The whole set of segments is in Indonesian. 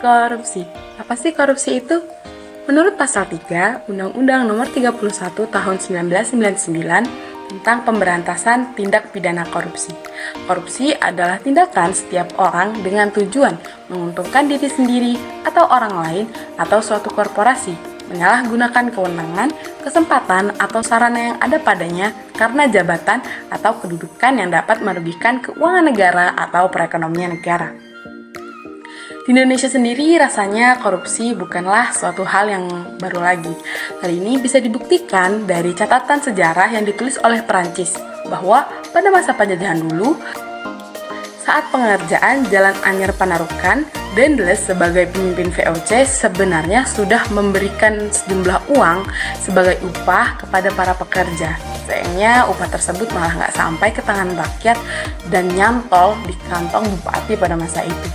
Korupsi. Apa sih korupsi itu? Menurut pasal 3 Undang-Undang Nomor 31 Tahun 1999 tentang pemberantasan tindak pidana korupsi. Korupsi adalah tindakan setiap orang dengan tujuan menguntungkan diri sendiri atau orang lain atau suatu korporasi, menyalahgunakan kewenangan, kesempatan atau sarana yang ada padanya karena jabatan atau kedudukan yang dapat merugikan keuangan negara atau perekonomian negara. Di Indonesia sendiri rasanya korupsi bukanlah suatu hal yang baru lagi. Hal ini bisa dibuktikan dari catatan sejarah yang ditulis oleh Perancis bahwa pada masa penjajahan dulu, saat pengerjaan Jalan Anyar Panarukan, Dendles sebagai pemimpin VOC sebenarnya sudah memberikan sejumlah uang sebagai upah kepada para pekerja. Sayangnya upah tersebut malah nggak sampai ke tangan rakyat dan nyantol di kantong bupati pada masa itu.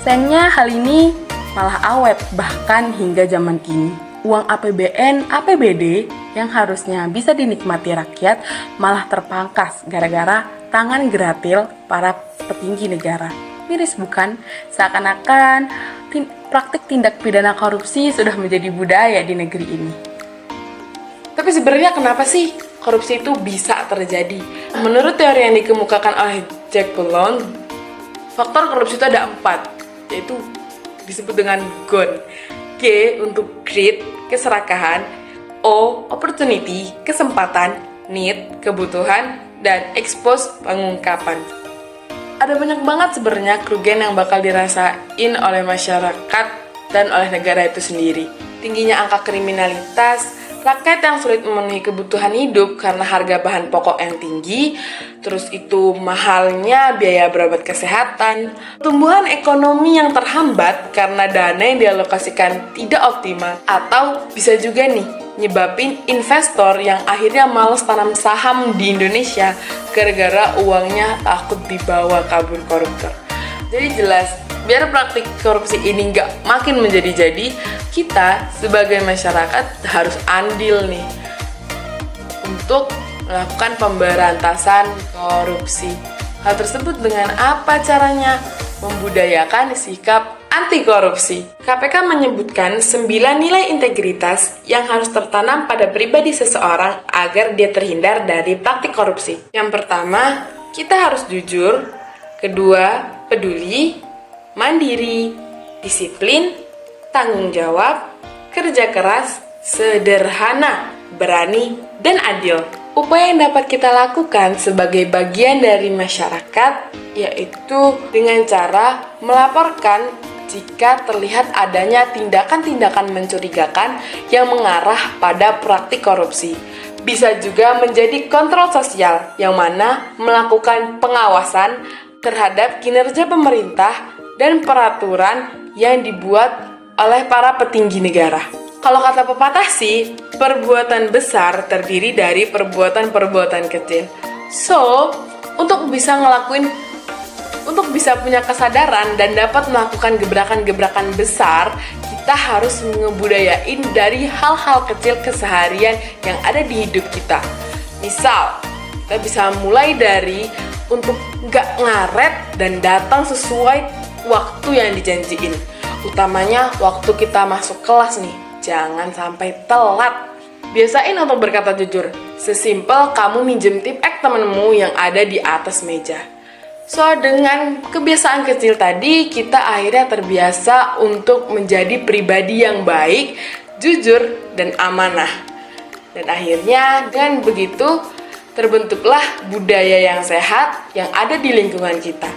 Sayangnya hal ini malah awet bahkan hingga zaman kini. Uang APBN, APBD yang harusnya bisa dinikmati rakyat malah terpangkas gara-gara tangan geratil para petinggi negara. Miris bukan? Seakan-akan praktik tindak pidana korupsi sudah menjadi budaya di negeri ini. Tapi sebenarnya kenapa sih korupsi itu bisa terjadi? Menurut teori yang dikemukakan oleh Jack Boulogne, faktor korupsi itu ada 4. Yaitu disebut dengan GON. G untuk greed, keserakahan. O, opportunity, kesempatan. Need, kebutuhan. Dan expose, pengungkapan. Ada banyak banget sebenarnya kerugian yang bakal dirasain oleh masyarakat dan oleh negara itu sendiri. Tingginya angka kriminalitas, rakyat yang sulit memenuhi kebutuhan hidup karena harga bahan pokok yang tinggi, terus itu mahalnya biaya berobat kesehatan, tumbuhan ekonomi yang terhambat karena dana yang dialokasikan tidak optimal, atau bisa juga nih nyebabin investor yang akhirnya malas tanam saham di Indonesia gara-gara uangnya takut dibawa kabur koruptor. Jadi jelas, biar praktik korupsi ini nggak makin menjadi-jadi, kita sebagai masyarakat harus andil nih untuk melakukan pemberantasan korupsi. Hal tersebut dengan apa caranya? Membudayakan sikap anti korupsi. KPK menyebutkan 9 nilai integritas yang harus tertanam pada pribadi seseorang agar dia terhindar dari praktik korupsi. Yang pertama, kita harus jujur. Kedua, peduli, mandiri, disiplin, tanggung jawab, kerja keras, sederhana, berani, dan adil. Upaya yang dapat kita lakukan sebagai bagian dari masyarakat yaitu dengan cara melaporkan jika terlihat adanya tindakan-tindakan mencurigakan yang mengarah pada praktik korupsi. Bisa juga menjadi kontrol sosial yang mana melakukan pengawasan terhadap kinerja pemerintah dan peraturan yang dibuat oleh para petinggi negara. Kalau kata pepatah sih, perbuatan besar terdiri dari perbuatan-perbuatan kecil. So, untuk bisa punya kesadaran dan dapat melakukan gebrakan-gebrakan besar, kita harus ngebudayain dari hal-hal kecil keseharian yang ada di hidup kita. Misal, kita bisa mulai dari untuk nggak ngaret dan datang sesuai waktu yang dijanjiin. Utamanya waktu kita masuk kelas nih, jangan sampai telat. Biasain untuk berkata jujur, sesimpel kamu minjem tip temenmu yang ada di atas meja. So, dengan kebiasaan kecil tadi, kita akhirnya terbiasa untuk menjadi pribadi yang baik, jujur, dan amanah. Dan akhirnya, dengan begitu, terbentuklah budaya yang sehat yang ada di lingkungan kita.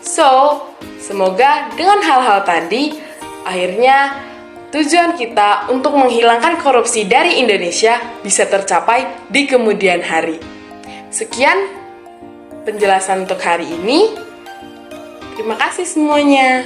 So, semoga dengan hal-hal tadi, akhirnya tujuan kita untuk menghilangkan korupsi dari Indonesia bisa tercapai di kemudian hari. Sekian penjelasan untuk hari ini. Terima kasih semuanya.